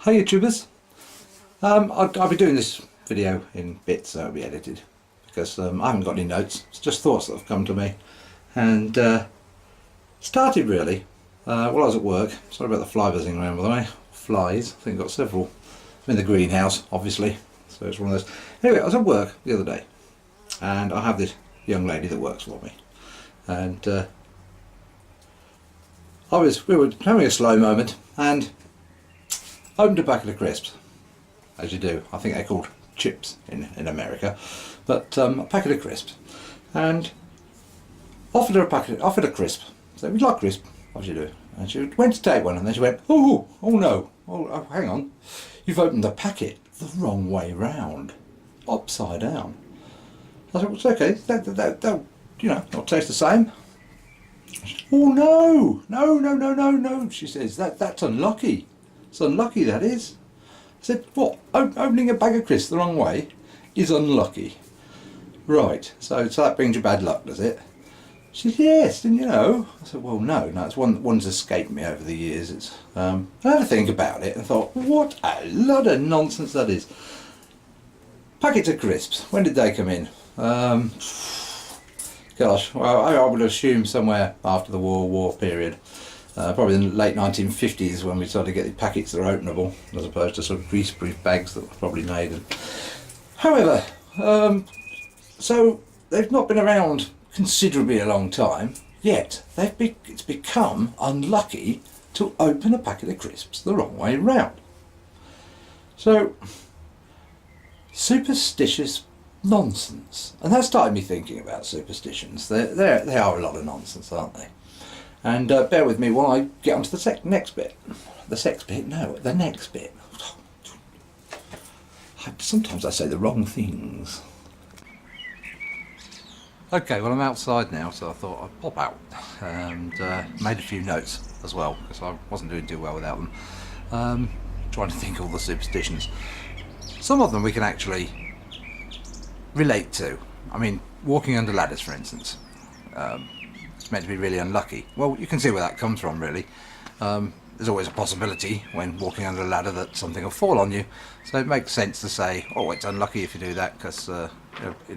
Hi YouTubers, I'll be doing this video in bits, so it'll be edited because I haven't got any notes. It's just thoughts that have come to me, and started really while I was at work. Sorry about the fly buzzing around, by the way. Flies, I think I've got several. I'm in the greenhouse obviously, so it's one of those. Anyway, I was at work the other day and I have this young lady that works for me, and we were having a slow moment and opened a packet of crisps, as you do. I think they're called chips in America, but a packet of crisps, and offered a crisp. So we'd like crisp, as you do. And she went to take one, and then she went, oh no, oh hang on, you've opened the packet the wrong way round, upside down. I said, well, it's okay, that you know, not taste the same. Oh no, she says, that's unlucky. It's unlucky, that is. I said, what? Opening a bag of crisps the wrong way is unlucky. Right, so that brings you bad luck, does it? She said, yes, didn't you know? I said, well, no, it's one's escaped me over the years. It's I had to think about it and thought, what a lot of nonsense that is. Packets of crisps, when did they come in? Gosh, well, I would assume somewhere after the war period. Probably in the late 1950s when we started to get the packets that are openable, as opposed to sort of greaseproof bags that were probably made. However, so they've not been around considerably a long time, yet it's become unlucky to open a packet of crisps the wrong way round. So, superstitious nonsense. And that started me thinking about superstitions. They are a lot of nonsense, aren't they? And bear with me while I get onto the next bit. The next bit. Sometimes I say the wrong things. Okay, well I'm outside now, so I thought I'd pop out and made a few notes as well, because I wasn't doing too well without them. Trying to think of all the superstitions. Some of them we can actually relate to. I mean, walking under ladders, for instance. It's meant to be really unlucky. Well, you can see where that comes from, really. There's always a possibility when walking under a ladder that something will fall on you, so it makes sense to say, oh, it's unlucky if you do that, because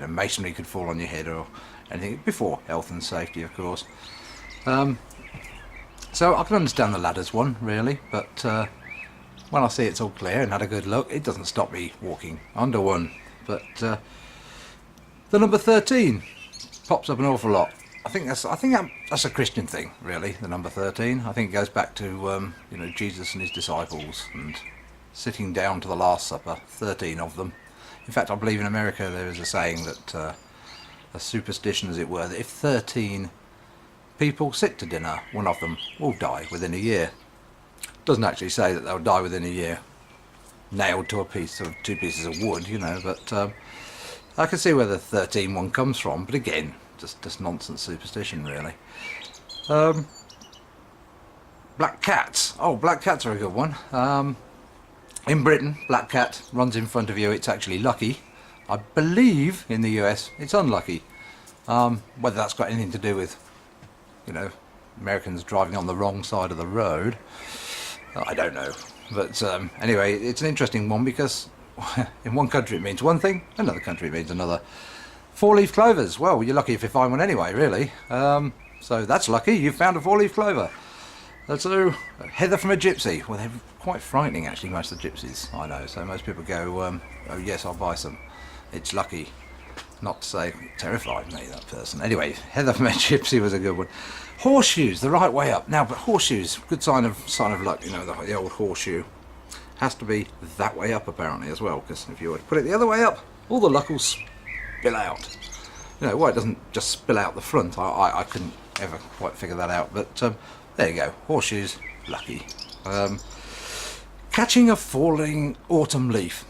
masonry could fall on your head or anything, before health and safety, of course. So I can understand the ladders one, really, but when I see it's all clear and had a good look, it doesn't stop me walking under one. But the number 13 pops up an awful lot. I think that's a Christian thing, really. The number 13. I think it goes back to Jesus and his disciples and sitting down to the Last Supper. 13 of them. In fact, I believe in America there is a saying that a superstition, as it were, that if 13 people sit to dinner, one of them will die within a year. Doesn't actually say that they'll die within a year, nailed to two pieces of wood, but I can see where the 13 one comes from. But again, just nonsense superstition, really. Black cats. Oh, black cats are a good one. In Britain, black cat runs in front of you, it's actually lucky. I believe in the US it's unlucky. Whether that's got anything to do with, Americans driving on the wrong side of the road, I don't know. But anyway, it's an interesting one because in one country it means one thing, another country it means another. Four-leaf clovers. Well, you're lucky if you find one anyway, really. So that's lucky. You've found a four-leaf clover. So, heather from a gypsy. Well, they're quite frightening, actually, most of the gypsies, I know. So most people go, oh yes, I'll buy some. It's lucky. Not to say terrified me, that person. Anyway, heather from a gypsy was a good one. Horseshoes, the right way up. Now, but horseshoes, good sign of luck. The old horseshoe has to be that way up, apparently, as well. Because if you were to put it the other way up, all the luck will spill out. Why it doesn't just spill out the front, I couldn't ever quite figure that out, but there you go, horseshoes, lucky. Catching a falling autumn leaf,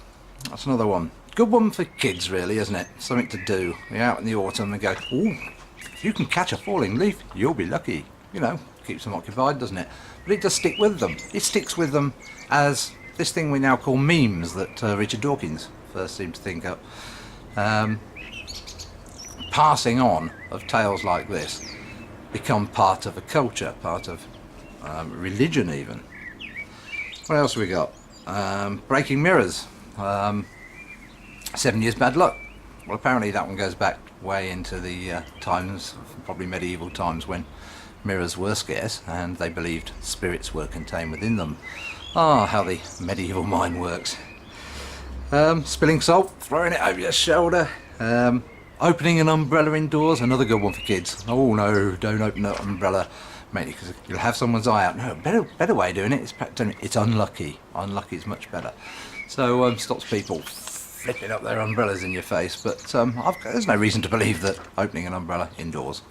that's another one. Good one for kids, really, isn't it? Something to do. You're out in the autumn and go, ooh, if you can catch a falling leaf, you'll be lucky. Keeps them occupied, doesn't it? But it does stick with them. It sticks with them as this thing we now call memes that Richard Dawkins first seemed to think up. Passing on of tales like this become part of a culture, part of religion even. What else have we got? breaking mirrors. 7 years bad luck. Well, apparently that one goes back way into the times, probably medieval times, when mirrors were scarce and they believed spirits were contained within them. Ah, how the medieval mind works. Spilling salt, throwing it over your shoulder, opening an umbrella indoors, another good one for kids. Oh no, don't open that umbrella, mainly because you'll have someone's eye out. No, better way of doing it is it's unlucky. Unlucky is much better. So stops people flipping up their umbrellas in your face, but there's no reason to believe that opening an umbrella indoors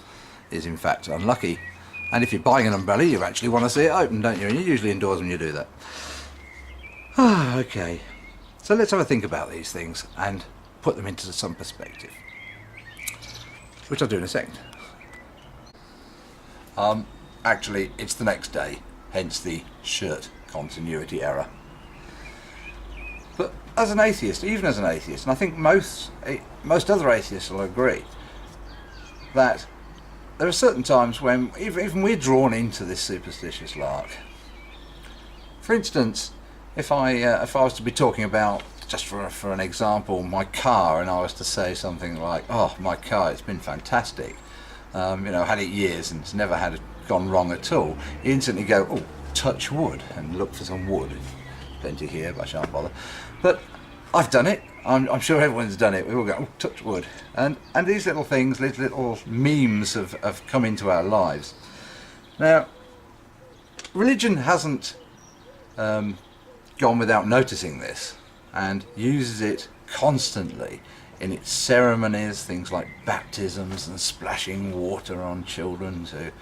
is in fact unlucky. And if you're buying an umbrella, you actually want to see it open, don't you? And you're usually indoors when you do that. Okay, so let's have a think about these things and put them into some perspective, which I'll do in a second. Actually, it's the next day, hence the shirt continuity error. But as an atheist, even as an atheist, and I think most other atheists will agree, that there are certain times when even we're drawn into this superstitious lark. For instance, if I was to be talking about, just for an example, my car, and I was to say something like, "Oh, my car, it's been fantastic. Had it years and it's never gone wrong at all." You instantly go, "Oh, touch wood," and look for some wood. Plenty here, but I shan't bother. But I've done it. I'm sure everyone's done it. We all go, "Oh, touch wood," and these little things, these little memes have come into our lives. Now, religion hasn't gone without noticing this, and uses it constantly in its ceremonies, things like baptisms and splashing water on children to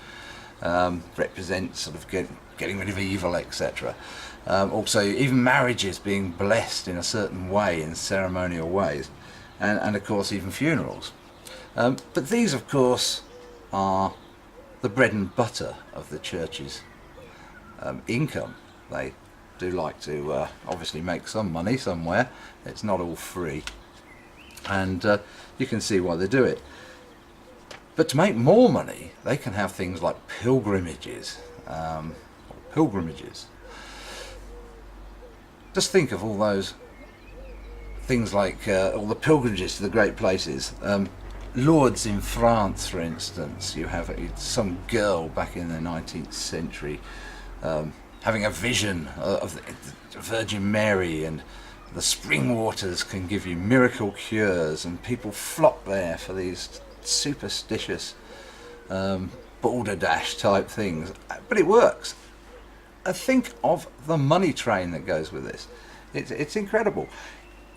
represent sort of getting rid of evil, etc. Also, even marriages being blessed in a certain way, in ceremonial ways, and of course even funerals. But these, of course, are the bread and butter of the church's income. They do like to obviously make some money somewhere. It's not all free, and you can see why they do it. But to make more money, they can have things like pilgrimages. Just think of all those things like all the pilgrimages to the great places. Lourdes in France, for instance, you have some girl back in the 19th century having a vision of the Virgin Mary, and the spring waters can give you miracle cures, and people flock there for these superstitious balderdash type things. But it works. Think of the money train that goes with this. It's incredible.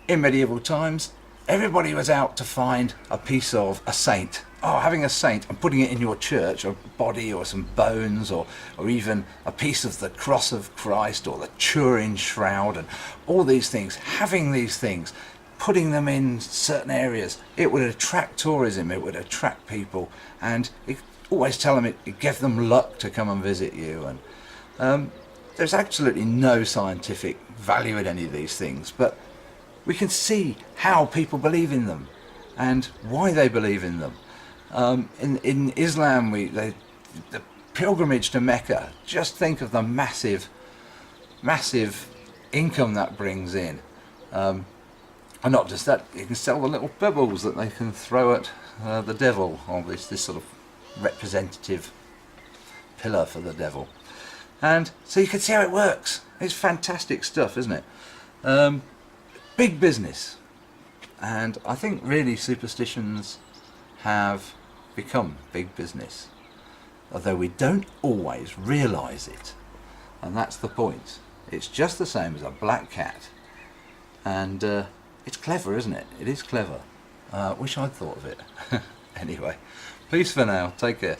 In medieval times, everybody was out to find a piece of a saint. Oh, having a saint and putting it in your church, a body or some bones, or even a piece of the cross of Christ or the Turin shroud, and all these things, having these things, putting them in certain areas, it would attract tourism, it would attract people, and it always tell them it gave them luck to come and visit you. And there's absolutely no scientific value in any of these things, but we can see how people believe in them and why they believe in them. In Islam, the pilgrimage to Mecca, just think of the massive income that brings in. And not just that, you can sell the little pebbles that they can throw at the devil, or this sort of representative pillar for the devil. And so you can see how it works. It's fantastic stuff, isn't it? Big business. And I think really superstitions have become big business, although we don't always realise it. And that's the point. It's just the same as a black cat. And it's clever, isn't it? It is clever. Wish I'd thought of it. Anyway, peace for now. Take care.